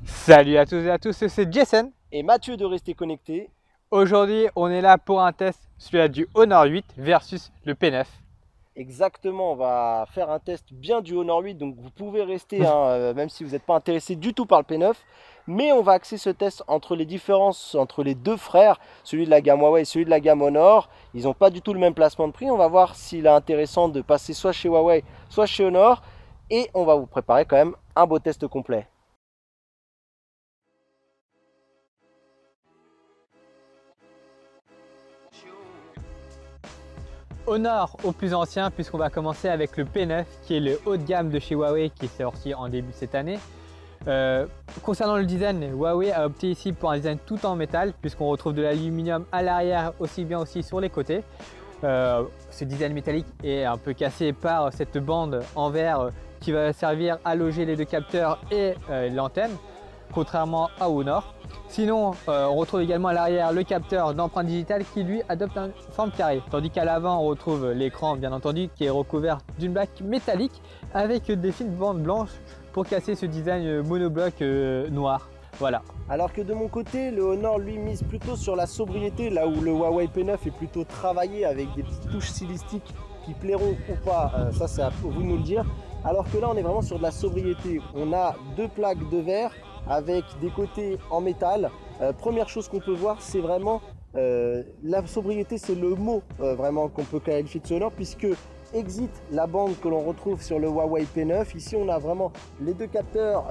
Salut à tous et à tous, c'est Jason. Et Mathieu de Rester Connecté. Aujourd'hui, on est là pour un test, celui-là du Honor 8 versus le P9. Exactement, on va faire un test bien du Honor 8, donc vous pouvez rester, même si vous n'êtes pas intéressé du tout par le P9. Mais on va axer ce test entre les différences entre les deux frères, celui de la gamme Huawei et celui de la gamme Honor. Ils n'ont pas du tout le même placement de prix. On va voir s'il est intéressant de passer soit chez Huawei, soit chez Honor. Et on va vous préparer quand même un beau test complet. Honor au plus ancien, puisqu'on va commencer avec le P9 qui est le haut de gamme de chez Huawei qui est sorti en début de cette année. Concernant le design, Huawei a opté ici pour un design tout en métal puisqu'on retrouve de l'aluminium à l'arrière aussi bien aussi sur les côtés. Ce design métallique est un peu cassé par cette bande en verre qui va servir à loger les deux capteurs et l'antenne, contrairement à Honor. Sinon, on retrouve également à l'arrière le capteur d'empreinte digitale qui lui adopte une forme carrée, tandis qu'à l'avant on retrouve l'écran bien entendu qui est recouvert d'une plaque métallique avec des fines bandes blanches pour casser ce design monobloc noir. Voilà. Alors que de mon côté, le Honor lui mise plutôt sur la sobriété, là où le Huawei P9 est plutôt travaillé avec des petites touches stylistiques qui plairont ou pas, ça c'est à vous de nous le dire. Alors que là on est vraiment sur de la sobriété. On a deux plaques de verre avec des côtés en métal. Première chose qu'on peut voir, c'est vraiment la sobriété, c'est le mot vraiment qu'on peut qualifier de ce Honor, puisque exit la bande que l'on retrouve sur le Huawei P9. Ici on a vraiment les deux capteurs,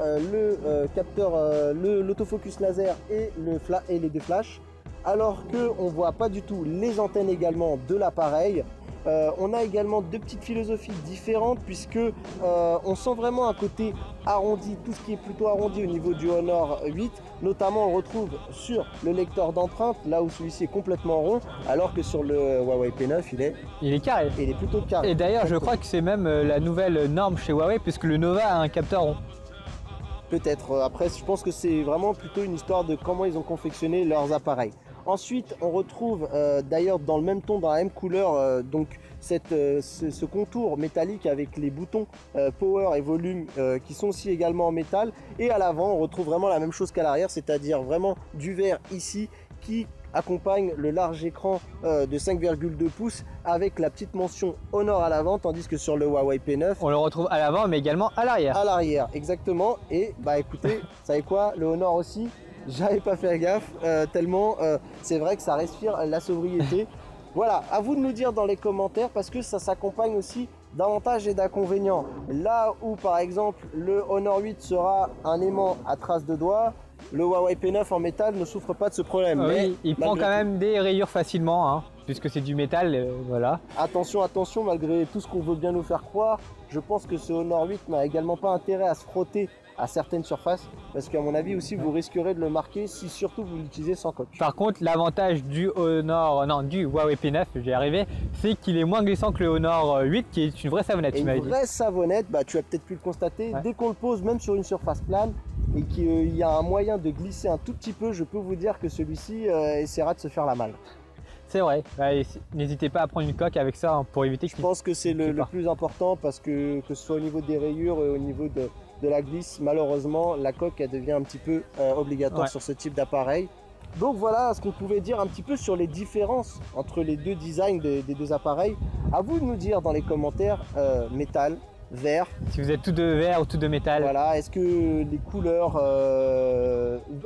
l'autofocus laser et les deux flashs, alors qu'on ne voit pas du tout les antennes également de l'appareil. On a également deux petites philosophies différentes puisque on sent vraiment un côté arrondi, tout ce qui est plutôt arrondi au niveau du Honor 8. Notamment on retrouve sur le lecteur d'empreinte, là où celui-ci est complètement rond, alors que sur le Huawei P9 il est carré. Il est plutôt carré. Et d'ailleurs je crois que c'est même la nouvelle norme chez Huawei puisque le Nova a un capteur rond. Peut-être, après je pense que c'est vraiment plutôt une histoire de comment ils ont confectionné leurs appareils. Ensuite, on retrouve d'ailleurs dans le même ton, dans la même couleur, donc ce contour métallique avec les boutons power et volume qui sont aussi également en métal. Et à l'avant, on retrouve vraiment la même chose qu'à l'arrière, c'est-à-dire vraiment du verre ici qui accompagne le large écran de 5,2 pouces avec la petite mention Honor à l'avant, tandis que sur le Huawei P9 on le retrouve à l'avant mais également à l'arrière. À l'arrière, exactement. Et bah écoutez, vous savez quoi, le Honor aussi, j'avais pas fait gaffe tellement c'est vrai que ça respire la sobriété. Voilà, à vous de nous dire dans les commentaires parce que ça s'accompagne aussi d'avantages et d'inconvénients. Là où par exemple le Honor 8 sera un aimant à trace de doigt, le Huawei P9 en métal ne souffre pas de ce problème. Mais il prend quand même des rayures facilement, hein, puisque c'est du métal, voilà. Attention, attention, malgré tout ce qu'on veut bien nous faire croire, je pense que ce Honor 8 n'a également pas intérêt à se frotter à certaines surfaces, parce qu'à mon avis aussi vous risquerez de le marquer si surtout vous l'utilisez sans coque. Par contre, l'avantage du Huawei P9, j'y arrivé, c'est qu'il est moins glissant que le Honor 8 qui est une vraie savonnette. Une vraie savonnette, bah, tu as peut-être pu le constater, ouais. Dès qu'on le pose même sur une surface plane et qu'il y a un moyen de glisser un tout petit peu, je peux vous dire que celui-ci essaiera de se faire la malle. C'est vrai, n'hésitez pas à prendre une coque avec ça hein, pour éviter que... Je pense que c'est le plus important parce que ce soit au niveau des rayures et au niveau de la glisse, malheureusement la coque elle devient un petit peu obligatoire sur ce type d'appareil. Donc voilà ce qu'on pouvait dire un petit peu sur les différences entre les deux designs des deux appareils. À vous de nous dire dans les commentaires métal, verre. Si vous êtes tout de verre ou tout de métal. Voilà, est-ce que les couleurs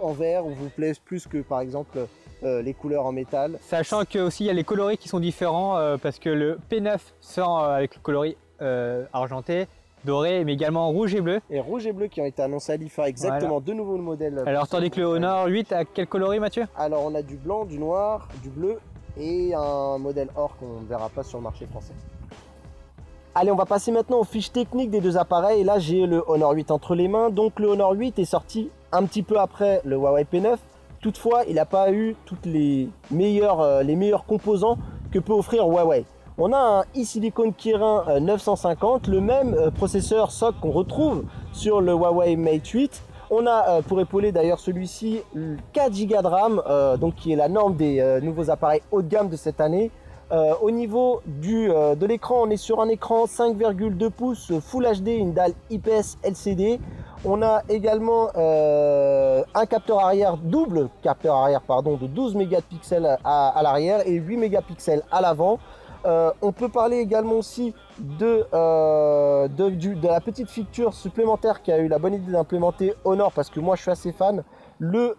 en verre vous plaisent plus que par exemple les couleurs en métal? Sachant que aussi il y a les coloris qui sont différents parce que le P9 sort avec le coloris argenté, doré, mais également rouge et bleu. Et rouge et bleu qui ont été annoncés à l'IFA, exactement, voilà. De nouveaux modèles. Alors tandis que le Honor 8 a quel coloris, Mathieu? Alors on a du blanc, du noir, du bleu et un modèle or qu'on ne verra pas sur le marché français. Allez, on va passer maintenant aux fiches techniques des deux appareils. Et là j'ai le Honor 8 entre les mains. Donc le Honor 8 est sorti un petit peu après le Huawei P9. Toutefois, il n'a pas eu toutes les meilleurs composants que peut offrir Huawei. On a un e-silicon Kirin 950, le même processeur SoC qu'on retrouve sur le Huawei Mate 8. On a, pour épauler d'ailleurs celui-ci, 4 Go de RAM, donc qui est la norme des nouveaux appareils haut de gamme de cette année. Au niveau de l'écran, on est sur un écran 5,2 pouces Full HD, une dalle IPS LCD. On a également un capteur arrière, double capteur arrière pardon, de 12 mégapixels à l'arrière et 8 mégapixels à l'avant. On peut parler également aussi de la petite feature supplémentaire qui a eu la bonne idée d'implémenter Honor, parce que moi je suis assez fan, le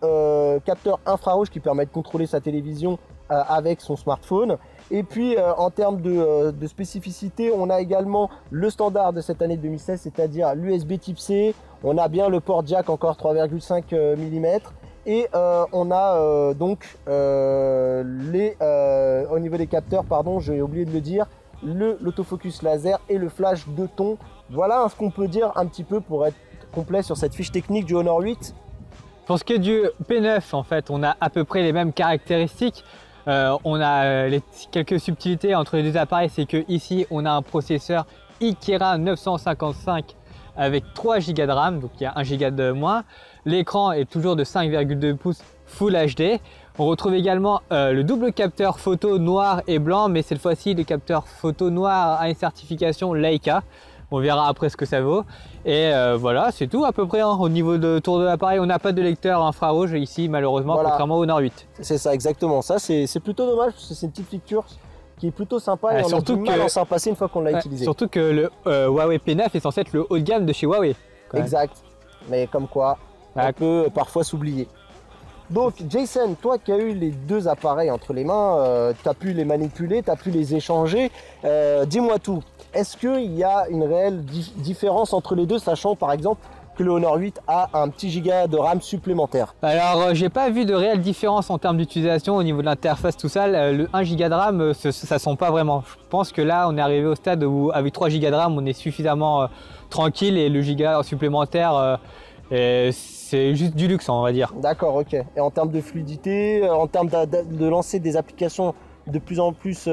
capteur infrarouge qui permet de contrôler sa télévision avec son smartphone. Et puis en termes de spécificité, on a également le standard de cette année 2016, c'est-à-dire l'USB type C. On a bien le port jack encore 3,5 mm. Et on a donc au niveau des capteurs, pardon, j'ai oublié de le dire, l'autofocus laser et le flash 2 tons. Voilà ce qu'on peut dire un petit peu pour être complet sur cette fiche technique du Honor 8. Pour ce qui est du P9, en fait, on a à peu près les mêmes caractéristiques. On a quelques subtilités entre les deux appareils, c'est que ici on a un processeur Ikera 955 avec 3 Go de RAM, donc il y a 1 Go de moins. L'écran est toujours de 5,2 pouces Full HD. On retrouve également le double capteur photo noir et blanc, mais cette fois-ci le capteur photo noir a une certification Leica. On verra après ce que ça vaut. Et voilà, c'est tout à peu près hein. Au niveau de tour de l'appareil, on n'a pas de lecteur infrarouge ici malheureusement, voilà. Contrairement au Honor 8. C'est ça, exactement. Ça, c'est plutôt dommage parce que c'est une petite feature qui est plutôt sympa et on a du mal à s'en passer une fois qu'on l'a utilisé. Surtout que le Huawei P9 est censé être le haut de gamme de chez Huawei. Exact. Mais comme quoi, on peut parfois s'oublier. Donc Jason, toi qui as eu les deux appareils entre les mains, tu as pu les manipuler, tu as pu les échanger, dis-moi tout. Est-ce qu'il y a une réelle différence entre les deux, sachant par exemple que le Honor 8 a un petit giga de RAM supplémentaire? Alors j'ai pas vu de réelle différence en termes d'utilisation au niveau de l'interface, tout ça. Le 1 giga de RAM, ça sent pas vraiment. Je pense que là on est arrivé au stade où avec 3 giga de RAM on est suffisamment tranquille et le giga supplémentaire c'est juste du luxe on va dire. D'accord, ok. Et en termes de fluidité, en termes de lancer des applications de plus en plus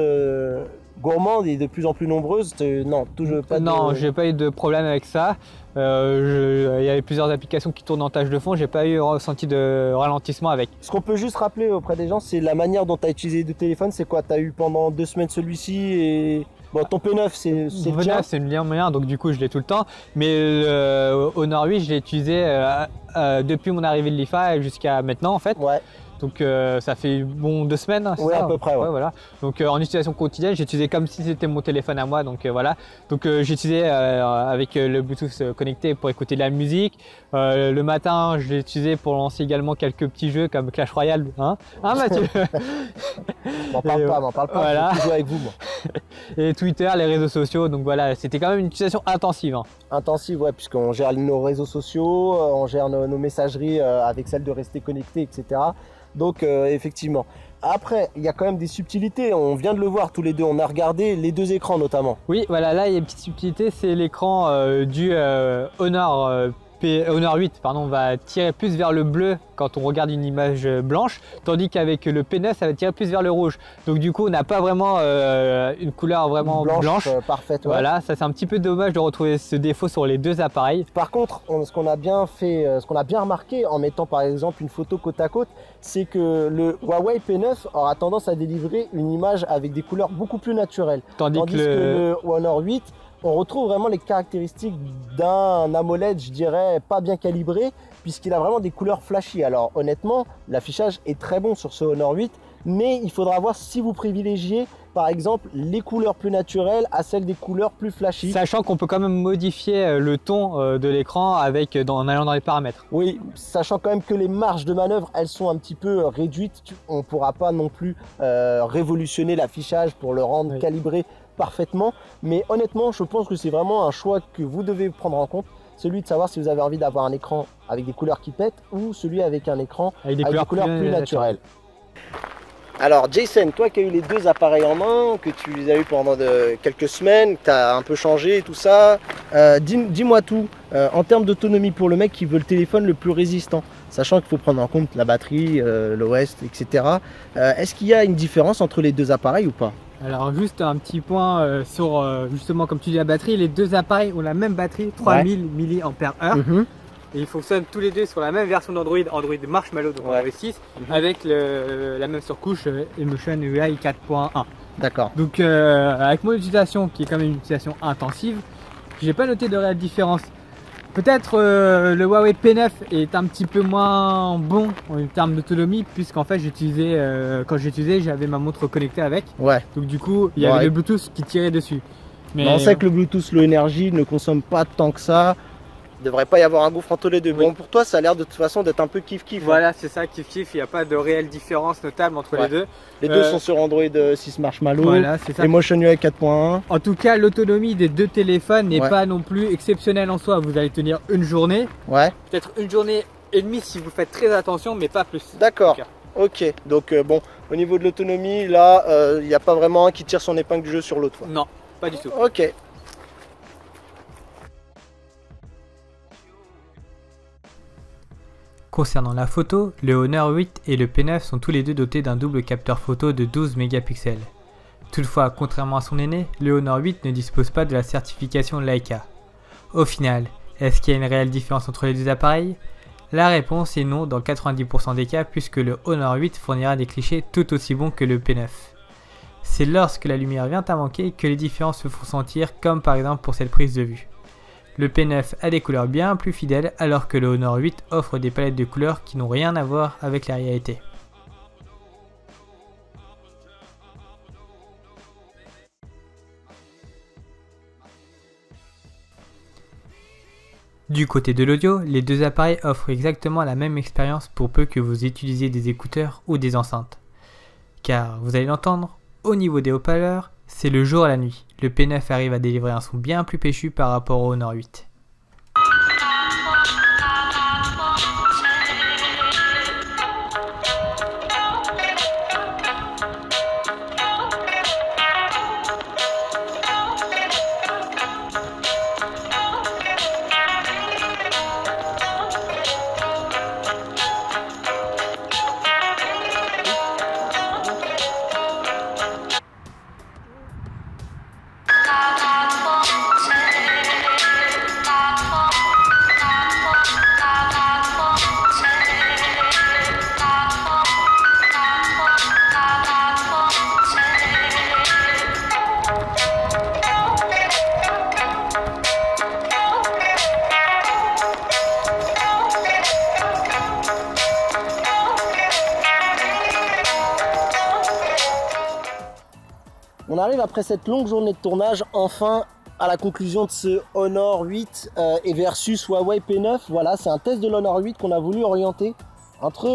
gourmandes et de plus en plus nombreuses, non, toujours pas. Non, j'ai pas eu de problème avec ça. Il y avait plusieurs applications qui tournent en tâche de fond, j'ai pas eu ressenti de ralentissement avec. Ce qu'on peut juste rappeler auprès des gens, c'est la manière dont tu as utilisé le téléphone. C'est quoi? Tu as eu pendant 2 semaines celui-ci et bon, ton P9 c'est le tien. C'est le mien, donc du coup je l'ai tout le temps. Mais le Honor 8 je l'ai utilisé depuis mon arrivée de l'IFA jusqu'à maintenant en fait. Ouais. Donc ça fait bon 2 semaines. Oui, à peu près. Ouais. Ouais, voilà. Donc en utilisation quotidienne, j'ai utilisé comme si c'était mon téléphone à moi. Donc voilà. Donc j'ai utilisé avec le Bluetooth connecté pour écouter de la musique. Le matin, je l'ai utilisé pour lancer également quelques petits jeux comme Clash Royale. Hein Mathieu? M'en parle pas. Voilà. Je joue avec vous, moi. Et Twitter, les réseaux sociaux. Donc voilà, c'était quand même une utilisation intensive. Hein. Intensive, ouais, puisqu'on gère nos réseaux sociaux, on gère nos messageries avec celle de rester connecté, etc. Donc effectivement. Après, il y a quand même des subtilités. On vient de le voir tous les deux. On a regardé les deux écrans notamment. Oui, voilà. Là, il y a une petite subtilité. C'est l'écran du Honor 8, pardon, va tirer plus vers le bleu quand on regarde une image blanche, tandis qu'avec le P9, ça va tirer plus vers le rouge. Donc du coup, on n'a pas vraiment une couleur vraiment blanche. Parfaite. Ouais. Voilà, ça c'est un petit peu dommage de retrouver ce défaut sur les deux appareils. Par contre, ce qu'on a bien fait, ce qu'on a bien remarqué en mettant par exemple une photo côte à côte, c'est que le Huawei P9 aura tendance à délivrer une image avec des couleurs beaucoup plus naturelles. Tandis que le Honor 8, on retrouve vraiment les caractéristiques d'un AMOLED, je dirais, pas bien calibré, puisqu'il a vraiment des couleurs flashy. Alors honnêtement, l'affichage est très bon sur ce Honor 8, mais il faudra voir si vous privilégiez, par exemple, les couleurs plus naturelles à celles des couleurs plus flashy. Sachant qu'on peut quand même modifier le ton de l'écran en allant dans les paramètres. Oui, sachant quand même que les marges de manœuvre, elles sont un petit peu réduites. On ne pourra pas non plus révolutionner l'affichage pour le rendre calibré parfaitement, mais honnêtement je pense que c'est vraiment un choix que vous devez prendre en compte, celui de savoir si vous avez envie d'avoir un écran avec des couleurs qui pètent ou celui avec un écran avec des couleurs plus naturelles. Alors Jason, toi qui as eu les deux appareils en main, que tu les as eu pendant quelques semaines, que tu as un peu changé et tout ça, dis-moi tout, en termes d'autonomie pour le mec qui veut le téléphone le plus résistant, sachant qu'il faut prendre en compte la batterie, l'OS, etc. Est-ce qu'il y a une différence entre les deux appareils ou pas? Alors juste un petit point sur justement comme tu dis la batterie, les deux appareils ont la même batterie, 3000 mAh. Et ils fonctionnent tous les deux sur la même version d'Android, Android Marshmallow, donc Android 6, avec la même surcouche Emotion UI 4.1. D'accord. Donc avec mon utilisation, qui est quand même une utilisation intensive, j'ai pas noté de réelle différence. Peut-être le Huawei P9 est un petit peu moins bon en termes d'autonomie, puisqu'en fait quand j'utilisais j'avais ma montre connectée avec. Ouais. Donc du coup il y avait le Bluetooth qui tirait dessus. Mais on sait que le Bluetooth Low Energy ne consomme pas tant que ça. Il ne devrait pas y avoir un gouffre entre les deux. Oui. Bon, pour toi ça a l'air de toute façon d'être un peu kiff-kiff. Voilà, c'est ça, kiff-kiff, il n'y a pas de réelle différence notable entre les deux. Les deux sont sur Android 6 Marshmallow, voilà, c'est ça. Et Motion UI 4.1. En tout cas, l'autonomie des deux téléphones n'est pas non plus exceptionnelle en soi. Vous allez tenir une journée, peut-être une journée et demie si vous faites très attention, mais pas plus. D'accord, ok. Donc bon, au niveau de l'autonomie, là, il n'y a pas vraiment un qui tire son épingle du jeu sur l'autre. Non, pas du tout. Ok. Concernant la photo, le Honor 8 et le P9 sont tous les deux dotés d'un double capteur photo de 12 mégapixels. Toutefois, contrairement à son aîné, le Honor 8 ne dispose pas de la certification Leica. Au final, est-ce qu'il y a une réelle différence entre les deux appareils? La réponse est non dans 90% des cas, puisque le Honor 8 fournira des clichés tout aussi bons que le P9. C'est lorsque la lumière vient à manquer que les différences se font sentir, comme par exemple pour cette prise de vue. Le P9 a des couleurs bien plus fidèles, alors que le Honor 8 offre des palettes de couleurs qui n'ont rien à voir avec la réalité. Du côté de l'audio, les deux appareils offrent exactement la même expérience pour peu que vous utilisiez des écouteurs ou des enceintes. Car, vous allez l'entendre, au niveau des haut-parleurs, c'est le jour et la nuit. Le P9 arrive à délivrer un son bien plus péchu par rapport au Honor 8. On arrive après cette longue journée de tournage enfin à la conclusion de ce Honor 8 et versus Huawei P9. Voilà, c'est un test de l'Honor 8 qu'on a voulu orienter entre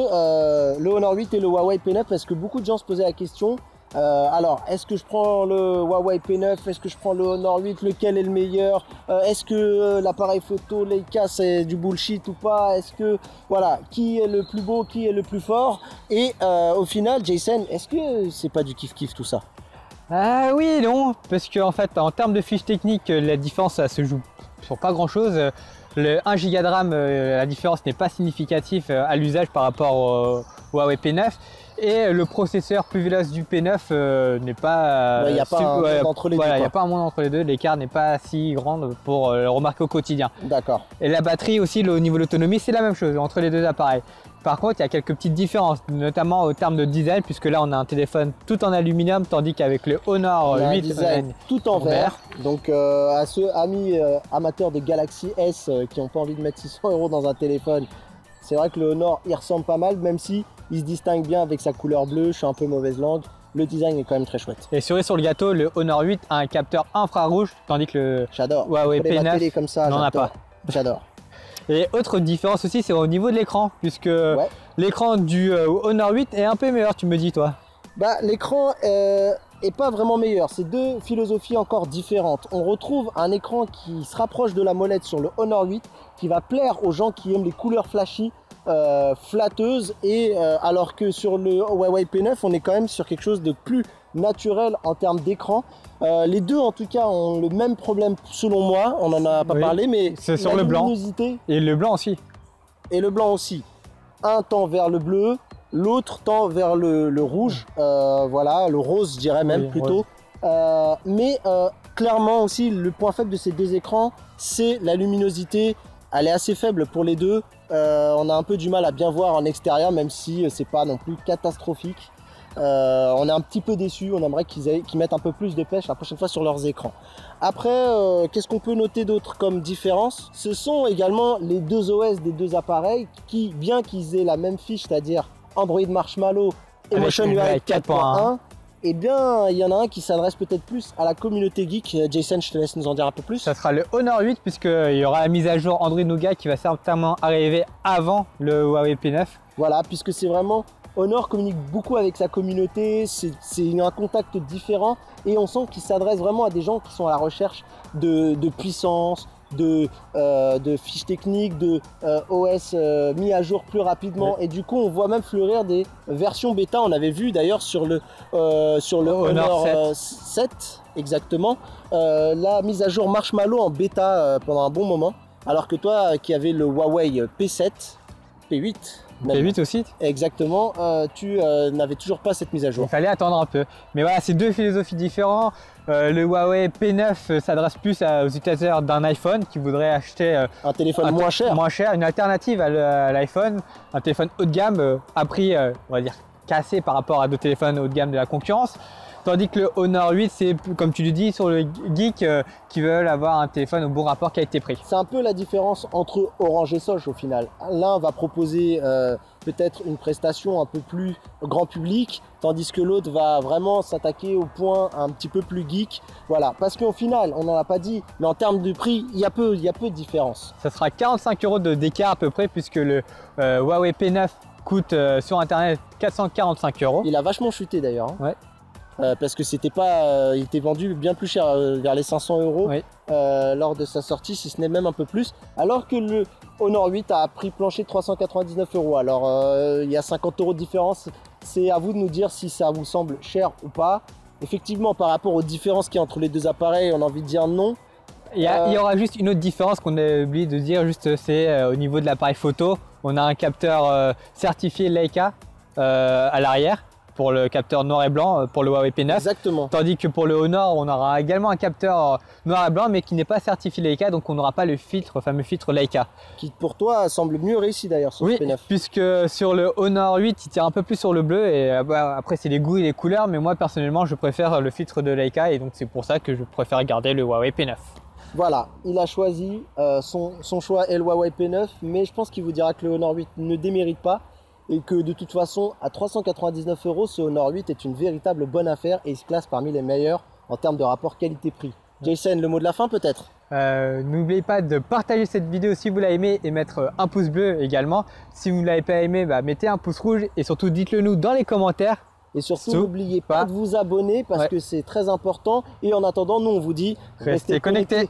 le Honor 8 et le Huawei P9 parce que beaucoup de gens se posaient la question. Alors, est-ce que je prends le Huawei P9? Est-ce que je prends le Honor 8? Lequel est le meilleur? Est-ce que l'appareil photo Leica c'est du bullshit ou pas? Est-ce que, voilà, qui est le plus beau? Qui est le plus fort? Et au final, Jason, est-ce que c'est pas du kiff-kiff tout ça? Oui et non, parce qu'en fait, en termes de fiches techniques, la différence ça se joue sur pas grand-chose. Le 1 Go de RAM, la différence n'est pas significative à l'usage par rapport au Huawei P9. Et le processeur plus véloce du P9 n'est pas... Il n'y a pas un monde entre les deux. Voilà, il n'y a pas un monde entre les deux, l'écart n'est pas si grand pour le remarquer au quotidien. D'accord. Et la batterie aussi, au niveau de l'autonomie, c'est la même chose entre les deux appareils. Par contre, il y a quelques petites différences, notamment au terme de design, puisque là on a un téléphone tout en aluminium, tandis qu'avec le Honor 8, design tout en verre. Donc à ceux amis amateurs de Galaxy S qui n'ont pas envie de mettre 600 € dans un téléphone, c'est vrai que le Honor il ressemble pas mal, même si il se distingue bien avec sa couleur bleue. Je suis un peu mauvaise langue. Le design est quand même très chouette. Et cerise sur le gâteau, le Honor 8 a un capteur infrarouge, tandis que le Huawei P9 n'en a pas. J'adore. Et autre différence aussi, c'est au niveau de l'écran, puisque l'écran du Honor 8 est un peu meilleur, tu me dis toi. Bah, l'écran est pas vraiment meilleur, c'est deux philosophies encore différentes. On retrouve un écran qui se rapproche de la molette sur le Honor 8, qui va plaire aux gens qui aiment les couleurs flashy, flatteuses, et alors que sur le Huawei P9, on est quand même sur quelque chose de plus naturel en termes d'écran. Les deux en tout cas ont le même problème selon moi, on n'en a pas parlé, mais c'est sur le blanc et le blanc aussi. Et le blanc aussi. Un tend vers le bleu, l'autre tend vers le rouge, voilà, le rose je dirais même plutôt. Mais clairement aussi le point faible de ces deux écrans, c'est la luminosité. Elle est assez faible pour les deux. On a un peu du mal à bien voir en extérieur, même si c'est pas non plus catastrophique. On est un petit peu déçus, on aimerait qu'ils mettent un peu plus de pêche la prochaine fois sur leurs écrans. Après, qu'est-ce qu'on peut noter d'autre comme différence? Ce sont également les deux OS des deux appareils qui, bien qu'ils aient la même fiche, c'est-à-dire Android Marshmallow et MotionUI 4.1, eh bien, il y en a un qui s'adresse peut-être plus à la communauté geek. Jason, je te laisse nous en dire un peu plus. Ça sera le Honor 8 puisqu'il y aura la mise à jour Android Nougat qui va certainement arriver avant le Huawei P9. Voilà, puisque c'est vraiment... Honor communique beaucoup avec sa communauté, c'est un contact différent et on sent qu'il s'adresse vraiment à des gens qui sont à la recherche de puissance, de fiches techniques, de OS mis à jour plus rapidement. Et du coup on voit même fleurir des versions bêta. On avait vu d'ailleurs sur le Honor 7 exactement la mise à jour Marshmallow en bêta pendant un bon moment, alors que toi qui avais le Huawei P7, P8 P8 aussi. Exactement, tu n'avais toujours pas cette mise à jour. Il fallait attendre un peu. Mais voilà, c'est deux philosophies différentes. Le Huawei P9 s'adresse plus aux utilisateurs d'un iPhone qui voudraient acheter un téléphone moins cher, une alternative à l'iPhone, un téléphone haut de gamme à prix, on va dire, cassé par rapport à d'autres téléphones haut de gamme de la concurrence. Tandis que le Honor 8, c'est comme tu le dis, sur le geek qui veulent avoir un téléphone au bon rapport qualité-prix. C'est un peu la différence entre Orange et Soch au final. L'un va proposer peut-être une prestation un peu plus grand public, tandis que l'autre va vraiment s'attaquer au point un petit peu plus geek. Voilà, parce qu'au final, on n'en a pas dit, mais en termes de prix, il y a peu de différence. Ça sera 45 € d'écart à peu près, puisque le Huawei P9 coûte sur internet 445 €. Il a vachement chuté d'ailleurs. Hein. Ouais. Parce que c'était pas, il était vendu bien plus cher, vers les 500 € oui. Lors de sa sortie, si ce n'est même un peu plus. Alors que le Honor 8 a prix plancher de 399 €. Alors il y a 50 € de différence. C'est à vous de nous dire si ça vous semble cher ou pas. Effectivement, par rapport aux différences qu'il y a entre les deux appareils, on a envie de dire non. Il y aura juste une autre différence qu'on a oublié de dire, juste c'est au niveau de l'appareil photo. On a un capteur certifié Leica à l'arrière pour le capteur noir et blanc pour le Huawei P9. Exactement. Tandis que pour le Honor, on aura également un capteur noir et blanc mais qui n'est pas certifié Leica, donc on n'aura pas le filtre, le fameux filtre Leica. Qui pour toi semble mieux réussi d'ailleurs sur oui, ce P9. Puisque sur le Honor 8, il tire un peu plus sur le bleu et après c'est les goûts et les couleurs, mais moi personnellement je préfère le filtre de Leica et donc c'est pour ça que je préfère garder le Huawei P9. Voilà, il a choisi, son choix est le Huawei P9, mais je pense qu'il vous dira que le Honor 8 ne démérite pas. Et que de toute façon, à 399 €, ce Honor 8 est une véritable bonne affaire et il se classe parmi les meilleurs en termes de rapport qualité-prix. Jason, le mot de la fin peut-être? N'oubliez pas de partager cette vidéo si vous l'avez aimé et mettre un pouce bleu également. Si vous ne l'avez pas aimé, mettez un pouce rouge et surtout dites-le nous dans les commentaires. Et surtout, n'oubliez pas de vous abonner parce que c'est très important. Et en attendant, nous on vous dit, restez connectés.